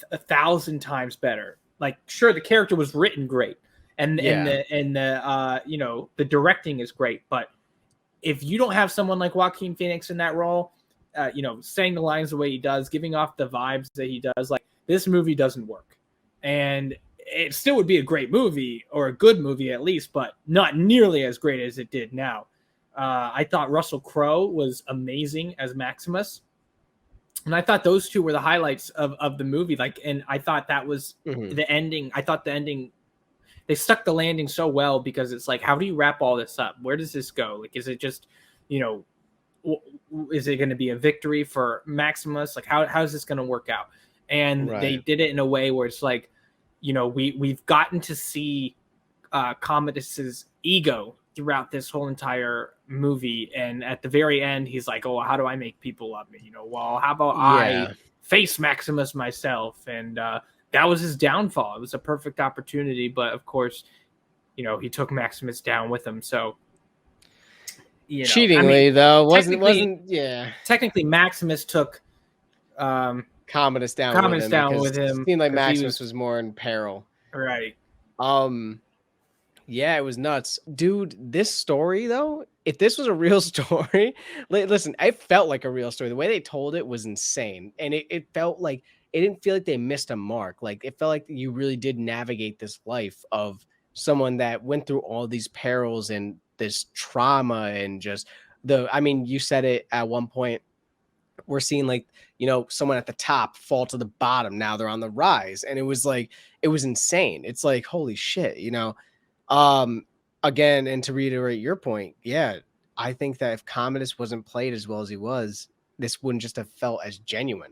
1,000 times better. Like, sure, the character was written great, and the you know, the directing is great, but if you don't have someone like Joaquin Phoenix in that role, you know, saying the lines the way he does, giving off the vibes that he does, like, this movie doesn't work. And it still would be a great movie, or a good movie at least, but not nearly as great as it did now. I thought Russell Crowe was amazing as Maximus. And I thought those two were the highlights of the movie. Like, and I thought that was the ending. I thought the ending, they stuck the landing so well, because it's like, how do you wrap all this up? Where does this go? Like, is it just, you know, is it going to be a victory for Maximus? Like, how is this going to work out? And they did it in a way where it's like, you know, we've gotten to see Commodus's ego throughout this whole entire movie, and at the very end he's like, oh, how do I make people love me? You know, well, how about I face Maximus myself? And that was his downfall. It was a perfect opportunity, but of course, you know, he took Maximus down with him. So, you know, cheatingly, though, wasn't technically Maximus took Commodus down with him. It seemed like Maximus was more in peril. Right. Yeah, it was nuts. Dude, this story, though, if this was a real story, listen, it felt like a real story. The way they told it was insane. And it felt like, it didn't feel like they missed a mark. Like, it felt like you really did navigate this life of someone that went through all these perils and this trauma, and just I mean, you said it at one point, we're seeing, like, you know, someone at the top fall to the bottom. Now they're on the rise. And it was like, it was insane. It's like, holy shit, you know? Again, and to reiterate your point, yeah, I think that if Commodus wasn't played as well as he was, this wouldn't just have felt as genuine.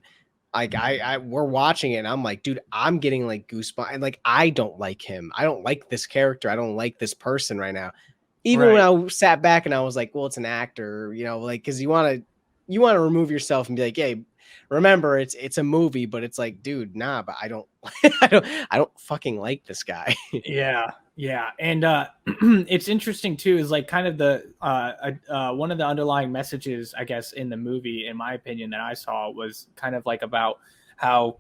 Like, we're watching it and I'm like, dude, I'm getting like goosebumps, and like, I don't like him. I don't like this character. I don't like this person right now. Even when I sat back and I was like, well, it's an actor, you know, like, cause you want to remove yourself and be like, hey, remember, it's a movie, but it's like, dude, nah, but I don't, I don't fucking like this guy. Yeah, yeah, and it's interesting too. Is like kind of the one of the underlying messages, I guess, in the movie, in my opinion, that I saw was kind of like about how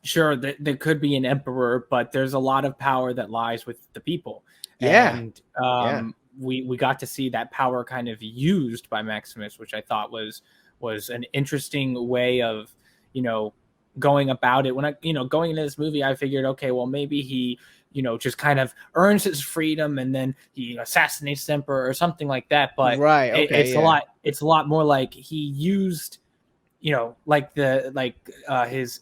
sure there could be an emperor, but there's a lot of power that lies with the people. Yeah, And yeah, we got to see that power kind of used by Maximus, which I thought was an interesting way of, you know, going about it. When I, you know, going into this movie, I figured, okay, well, maybe he, you know, just kind of earns his freedom and then he assassinates the emperor or something like that. But right, okay, it's a lot more like he used, you know, like his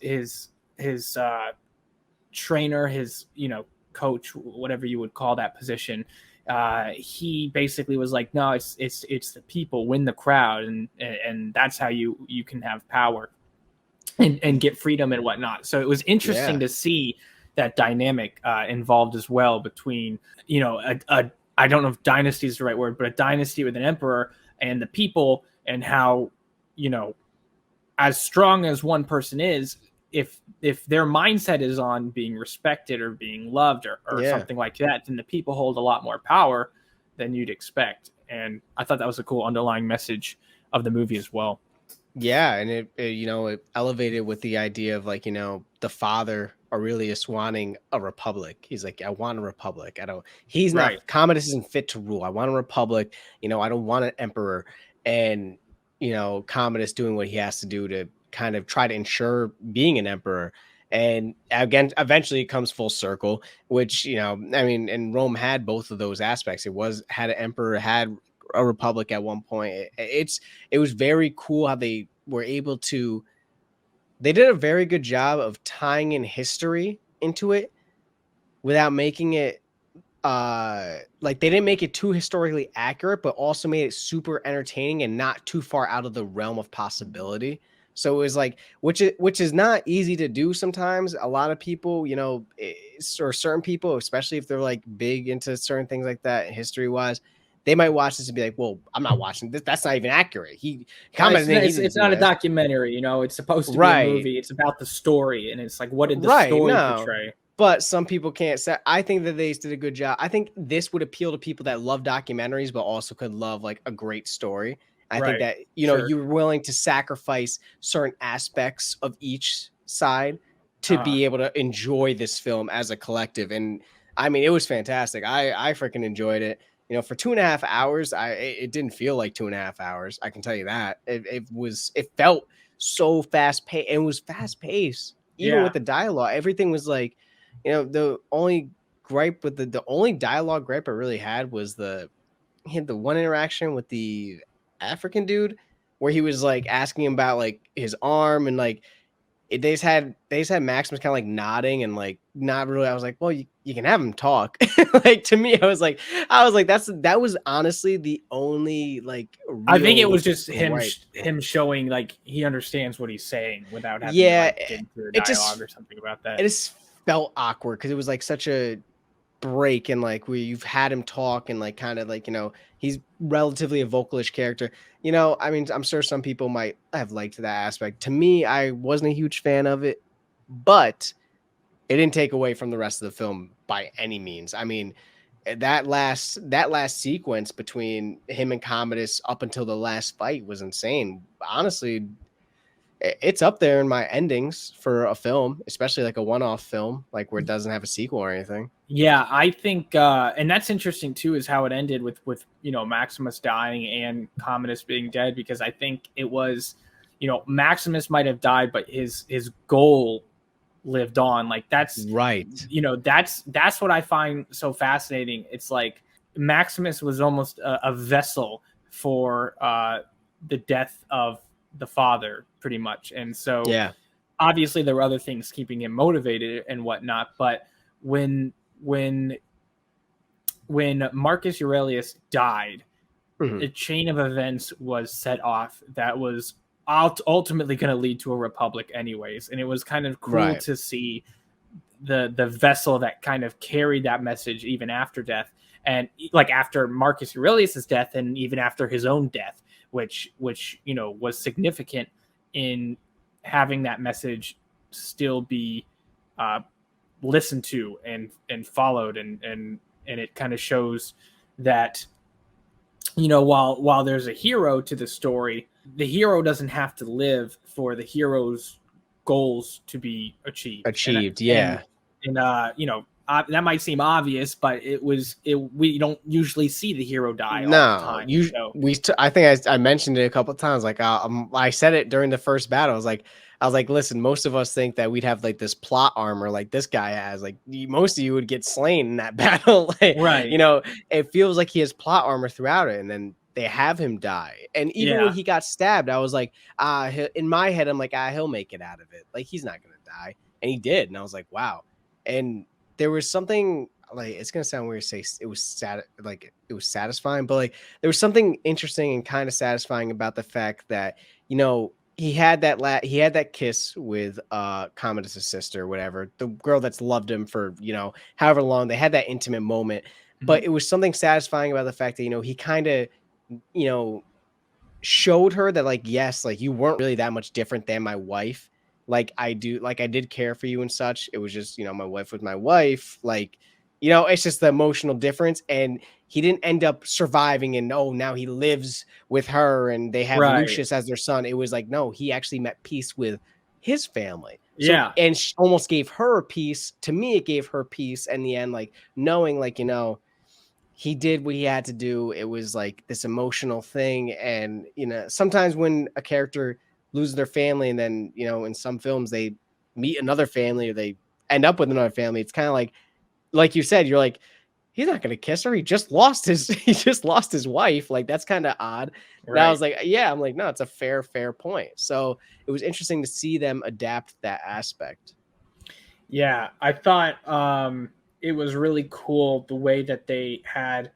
trainer, his, you know, coach, whatever you would call that position. He basically was like, no, it's the people, win the crowd, and that's how you can have power and get freedom and whatnot. So it was interesting to see that dynamic involved as well between, you know, a I don't know if dynasty is the right word, but a dynasty with an emperor and the people, and how, you know, as strong as one person is, if their mindset is on being respected or being loved or something like that, then the people hold a lot more power than you'd expect. And I thought that was a cool underlying message of the movie as well. Yeah, and it you know, it elevated with the idea of like, you know, the father Aurelius wanting a republic. He's like, I want a republic. I don't. He's not. Right. Commodus isn't fit to rule. I want a republic. You know, I don't want an emperor. And you know, Commodus doing what he has to do to kind of try to ensure being an emperor. And again, eventually it comes full circle, which, you know, I mean, and Rome had both of those aspects. It was had an emperor, had a republic at one point. It was very cool how they were able to. They did a very good job of tying in history into it without making it like they didn't make it too historically accurate, but also made it super entertaining and not too far out of the realm of possibility. So it was like, which is not easy to do sometimes. A lot of people, you know, or certain people, especially if they're like big into certain things like that, history wise, they might watch this and be like, well, I'm not watching this. That's not even accurate. It's not a documentary, you know, it's supposed to be a movie. It's about the story. And it's like, what did the story portray? But some people can't say. I think that they did a good job. I think this would appeal to people that love documentaries, but also could love like a great story. I think that, you know, you're willing to sacrifice certain aspects of each side to be able to enjoy this film as a collective. And I mean, it was fantastic. I freaking enjoyed it. You know, for 2.5 hours, it didn't feel like 2.5 hours. I can tell you that. It felt so fast paced. It was fast paced, even with the dialogue. Everything was like, you know, the only gripe with the only dialogue gripe I really had was he had the one interaction with the African dude where he was like asking him about like his arm, and like they just had Maximus kind of like nodding and like not really. I was like, well, you can have him talk. Like to me, I was like that was honestly the only like I think it was just him showing like he understands what he's saying without having to like, get into a dialogue or something about that. It just felt awkward because it was like such a break, and like where you've had him talk and like kind of like, you know, he's relatively a vocalish character. You know, I mean, I'm sure some people might have liked that aspect. To me, I wasn't a huge fan of it, but it didn't take away from the rest of the film by any means. I mean, that last sequence between him and Commodus up until the last fight was insane. Honestly, it's up there in my endings for a film, especially like a one-off film, like where it doesn't have a sequel or anything. Yeah, I think, and that's interesting too, is how it ended with you know, Maximus dying and Commodus being dead, because I think it was, you know, Maximus might have died, but his goal lived on. Like that's right. You know, that's what I find so fascinating. It's like Maximus was almost a vessel for the death of the father, pretty much. And so obviously there were other things keeping him motivated and whatnot, but when Marcus Aurelius died, a chain of events was set off that was ultimately going to lead to a republic anyways. And it was kind of cool to see the vessel that kind of carried that message even after death, and like after Marcus Aurelius's death and even after his own death, which you know was significant in having that message still be listened to and followed, and it kind of shows that, you know, while there's a hero to the story, the hero doesn't have to live for the hero's goals to be achieved. Yeah. And you know, that might seem obvious, but we don't usually see the hero die all the No, time. I think I mentioned it a couple of times. Like I said it during the first battle. I was like, listen, most of us think that we'd have like this plot armor like this guy has. Like most of you would get slain in that battle. Like, Right. You know, it feels like he has plot armor throughout it, and then they have him die. And even when he got stabbed, I was like, in my head, I'm like, he'll make it out of it. Like he's not gonna die, and he did. And I was like, wow. And there was something, like, it's gonna sound weird to say it was it was satisfying, but like there was something interesting and kind of satisfying about the fact that, you know, he had that kiss with Commodus' sister, whatever, the girl that's loved him for, you know, however long. They had that intimate moment, but it was something satisfying about the fact that, you know, he kind of, you know, showed her that, like, yes, like you weren't really that much different than my wife. Like I did care for you and such. It was just, you know, my wife was my wife. Like, you know, it's just the emotional difference. And he didn't end up surviving, and now he lives with her and they have Lucius as their son. It was like, no, he actually met peace with his family. So, and she almost gave her peace. To me, it gave her peace in the end, like knowing, like, you know, he did what he had to do. It was like this emotional thing. And, you know, sometimes when a character loses their family, and then, you know, in some films they meet another family or they end up with another family, it's kind of like you said, you're like, he's not going to kiss her. He just lost his wife. Like, that's kind of odd. Right. And I was like, yeah, I'm like, no, it's a fair point. So it was interesting to see them adapt that aspect. Yeah. I thought, it was really cool the way that they had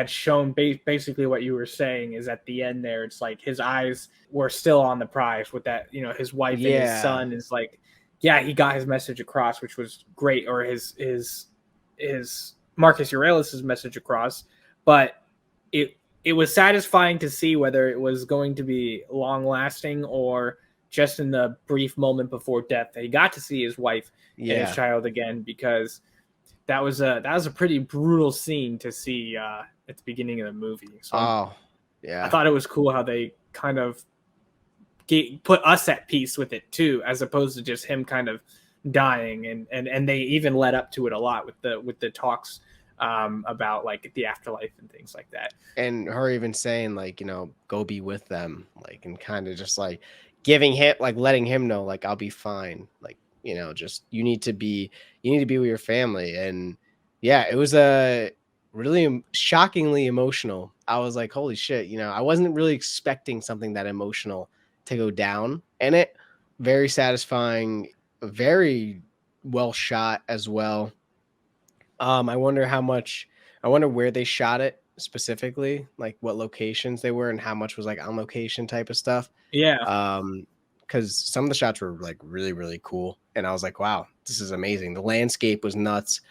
shown basically what you were saying, is at the end there, it's like his eyes were still on the prize with that, you know, his wife and his son is like, yeah, he got his message across, which was great, or his Marcus Aurelius's message across. But it was satisfying to see whether it was going to be long lasting or just in the brief moment before death that he got to see his wife and his child again, because that was a pretty brutal scene to see at the beginning of the movie. So I thought it was cool how they kind of put us at peace with it too, as opposed to just him kind of dying. And they even led up to it a lot with the talks about like the afterlife and things like that. And her even saying, like, you know, go be with them, like, and kind of just like giving him, like, letting him know, like, I'll be fine. Like, you know, just you need to be with your family. And yeah, it was a really shockingly emotional. I was like, holy shit, you know, I wasn't really expecting something that emotional to go down in it. Very satisfying, very well shot as well. I wonder where they shot it specifically, like what locations they were and how much was like on location type of stuff. Because some of the shots were like really, really cool. And I was like, wow, this is amazing. The landscape was nuts.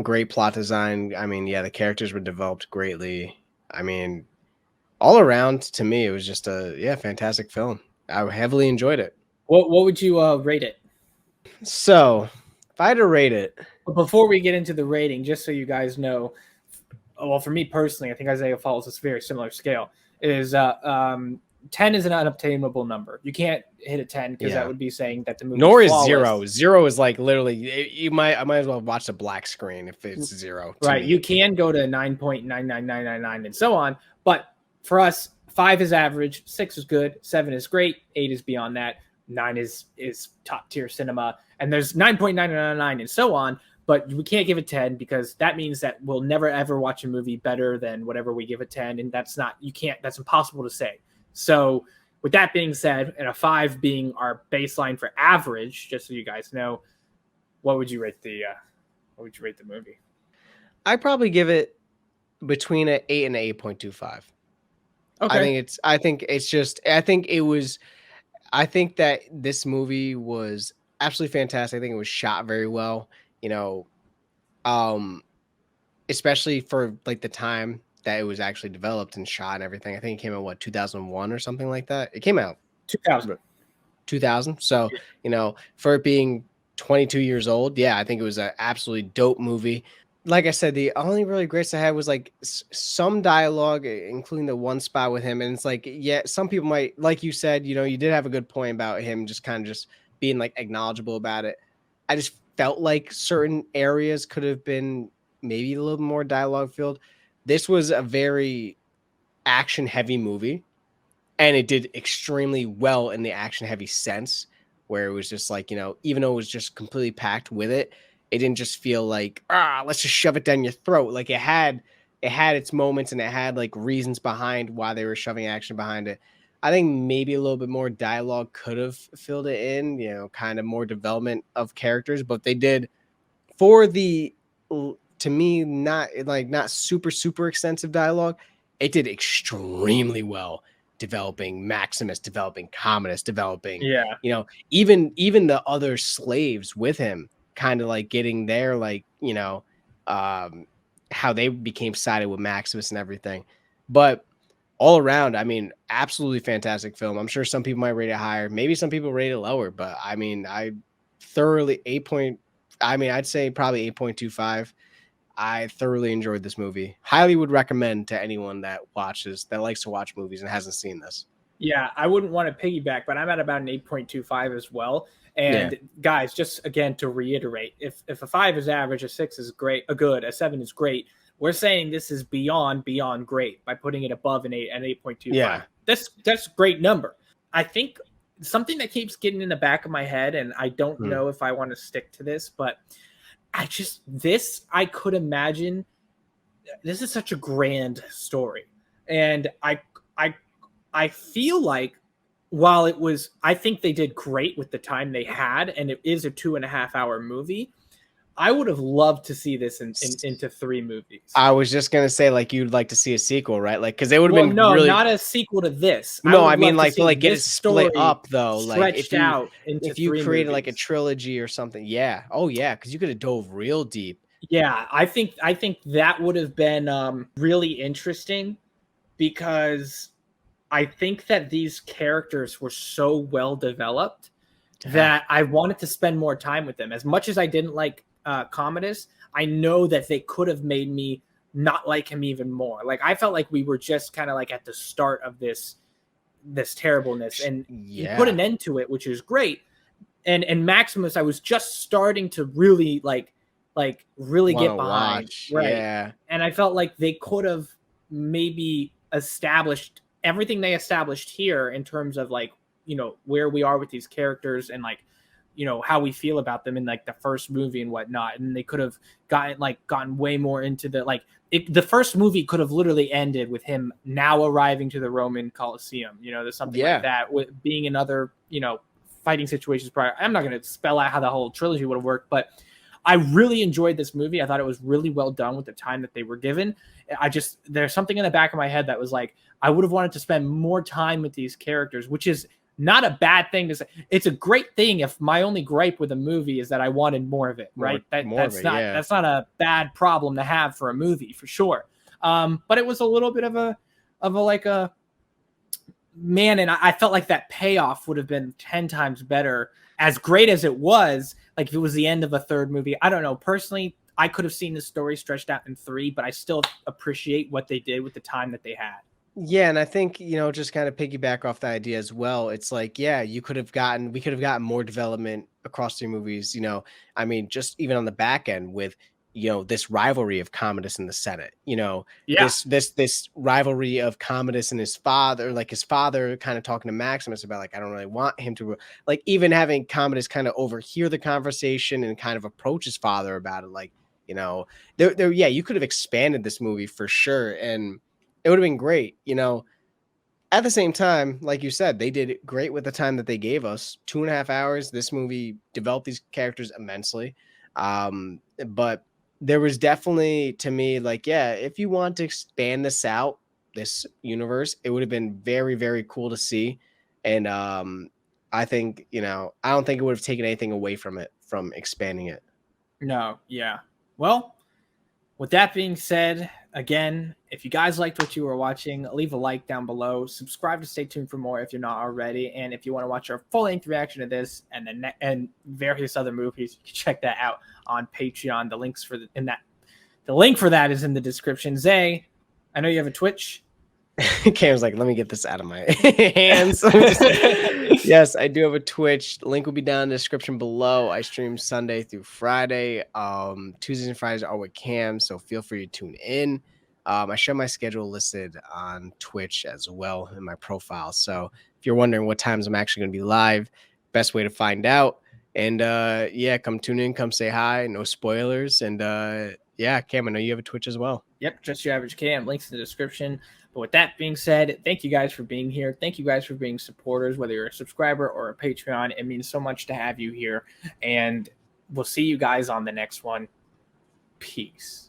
Great plot design. I mean, yeah, the characters were developed greatly. I mean, all around, to me, it was just a fantastic film. I heavily enjoyed it. What would you rate it? So if I had to rate it. But before we get into the rating, just so you guys know, well, for me personally, I think Isaiah follows this very similar scale. Is 10 is an unobtainable number. You can't hit a 10 because that would be saying that the movie. Nor is 0. 0 is like literally, I might as well watch a black screen if it's 0. Right. You can go to 9.99999 and so on. But for us, 5 is average, 6 is good, 7 is great, 8 is beyond that, 9 is top tier cinema, and there's 9.999 and so on. But we can't give it 10 because that means that we'll never ever watch a movie better than whatever we give it 10, and that's impossible to say. So with that being said, and a 5 being our baseline for average, just so you guys know, what would you rate the movie? I'd probably give it between an 8 and an 8.25. Okay. I think that this movie was absolutely fantastic. I think it was shot very well, you know, especially for like the time that it was actually developed and shot and everything. I think it came out 2001 or something like that. It came out 2000. 2000. So, for it being 22 years old, yeah, I think it was an absolutely dope movie. Like I said, the only really grace I had was like some dialogue, including the one spot with him. And it's like, yeah, some people might, like you said, you did have a good point about him just kind of just being like acknowledgeable about it. I just felt like certain areas could have been maybe a little more dialogue filled. This was a very action heavy movie, and it did extremely well in the action heavy sense, where it was just like, even though it was just completely packed with it, it didn't just feel like, let's just shove it down your throat. Like it had its moments, and it had like reasons behind why they were shoving action behind it. I think maybe a little bit more dialogue could have filled it in, kind of more development of characters, but they did for the, to me, not super extensive dialogue. It did extremely well developing Maximus, developing Commodus, developing, even the other slaves with him, kind of like getting their how they became sided with Maximus and everything. But all around, I mean, absolutely fantastic film. I'm sure some people might rate it higher, maybe some people rate it lower, but I mean, I'd say probably 8.25. I thoroughly enjoyed this movie. Highly would recommend to anyone that likes to watch movies and hasn't seen this. Yeah, I wouldn't want to piggyback, but I'm at about an 8.25 as well. And guys, just again to reiterate, if a 5 is average, a 6 is great, a 7 is great. We're saying this is beyond great by putting it above an 8.25. Yeah. That's a great number. I think something that keeps getting in the back of my head, and I don't know if I want to stick to this, but I could imagine this is such a grand story. And I feel like while I think they did great with the time they had, and it is a 2.5 hour movie, I would have loved to see this into 3 movies. I was just going to say, like, you'd like to see a sequel, right? Like, because it would have been really... not a sequel to this. No, I mean, like get it split up, though. Like, if you created like a trilogy or something. Yeah. Oh, yeah, because you could have dove real deep. Yeah, I think that would have been really interesting, because I think that these characters were so well developed that I wanted to spend more time with them. As much as I didn't like Commodus, I know that they could have made me not like him even more. Like, I felt like we were just kind of like at the start of this terribleness, and you put an end to it, which is great. And Maximus, I was just starting to really really get behind. Right. Yeah. And I felt like they could have maybe established everything they established here in terms of where we are with these characters and how we feel about them in the first movie and whatnot. And they could have gotten way more into the first movie could have literally ended with him now arriving to the Roman Colosseum. There's something like that, with being in other, fighting situations prior. I'm not going to spell out how the whole trilogy would have worked, but I really enjoyed this movie. I thought it was really well done with the time that they were given. There's something in the back of my head that was like, I would have wanted to spend more time with these characters, which is not a bad thing to say. It's a great thing if my only gripe with a movie is that I wanted more of it, right? That's not a bad problem to have for a movie, for sure. But it was a little bit of a man, and I felt like that payoff would have been 10 times better. As great as it was, like if it was the end of a third movie, I don't know. Personally, I could have seen the story stretched out in 3, but I still appreciate what they did with the time that they had. Yeah, and I think, just kind of piggyback off the idea as well. It's like, we could have gotten more development across 3 movies, I mean, just even on the back end with, this rivalry of Commodus and the Senate, this rivalry of Commodus and his father, his father kind of talking to Maximus about I don't really want him to, even having Commodus kind of overhear the conversation and kind of approach his father about it. You could have expanded this movie for sure. And it would have been great, At the same time, like you said, they did great with the time that they gave us. 2.5 hours. This movie developed these characters immensely. But there was definitely, to me, if you want to expand this out, this universe, it would have been very, very cool to see. And I think, I don't think it would have taken anything away from it, from expanding it. No, yeah. Well, with that being said, Again, if you guys liked what you were watching, leave a like down below. Subscribe to stay tuned for more if you're not already. And if you want to watch our full-length reaction to this and various other movies, you can check that out on Patreon. The links for the link for that is in the description. Zay, I know you have a Twitch. Cam's like, let me get this out of my hands. Yes, I do have a Twitch. The link will be down in the description below. I stream Sunday through Friday. Tuesdays and Fridays are with Cam, so feel free to tune in. I show my schedule listed on Twitch as well in my profile. So if you're wondering what times I'm actually going to be live, best way to find out. And yeah, come tune in, come say hi. No spoilers. And yeah, Cam, I know you have a Twitch as well. Yep, just your average Cam. Links in the description. But with that being said, thank you guys for being here. Thank you guys for being supporters, whether you're a subscriber or a Patreon. It means so much to have you here. And we'll see you guys on the next one. Peace.